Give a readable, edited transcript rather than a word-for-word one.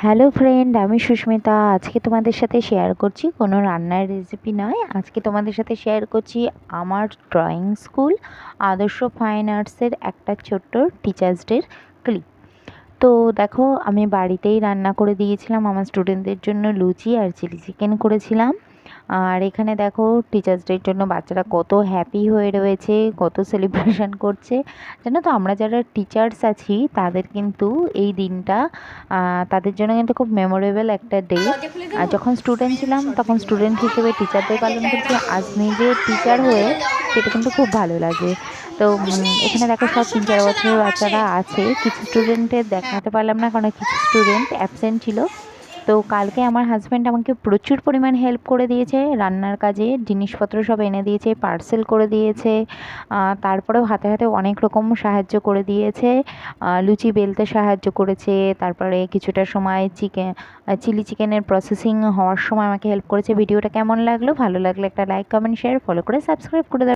Hello friend, আমি সুস্মিতা। আজকে তোমাদের সাথে শেয়ার করছি কোনো রান্নার রেসিপি নয়, আজকে তোমাদের সাথে শেয়ার করছি আমার ড্রয়িং স্কুল আদর্শ ফাইন আর্টসের একটা ছোট্ট টিচার্স ডের ক্লিপ। তো দেখো, আমি বাড়িতেই রান্না করে দিয়েছিলাম আমার স্টুডেন্টদের জন্য, লুচি আর চিলি চিকেন করেছিলাম। আর এখানে দেখো টিচার্স ডের জন্য বাচ্চারা কত হ্যাপি হয়ে রয়েছে, কত সেলিব্রেশন করছে। জানো তো, আমরা যারা টিচার্স আছি তাদের কিন্তু এই দিনটা তাদের জন্য কিন্তু খুব মেমোরেবল একটা ডে। আর যখন স্টুডেন্ট ছিলাম তখন স্টুডেন্ট হিসেবে টিচার ডে পালন করছি, আজ নিজে টিচার হয়ে সেটা কিন্তু খুব ভালো লাগে। তো এখানে দেখো সব 3-4 বছরের বাচ্চারা আছে। কিছু স্টুডেন্টের দেখাতে পারলাম না কারণ কিছু স্টুডেন্ট অ্যাবসেন্ট ছিল। তো কালকে আমার হাজব্যান্ড আমাকে প্রচুর পরিমাণ হেল্প করে দিয়েছে রান্নার কাজে, জিনিসপত্র সব এনে দিয়েছে, পার্সেল করে দিয়েছে। তারপরেও হাতে হাতে অনেক রকম সাহায্য করে দিয়েছে। লুচি বেলতে সাহায্য করেছে, তারপরে কিছুটা সময় চিলি চিকেনের প্রসেসিং হওয়ার সময় আমাকে হেল্প করেছে। ভিডিওটা কেমন লাগলো? ভালো লাগলে একটা লাইক, কমেন্ট, শেয়ার, ফলো করে সাবস্ক্রাইব করে দাও।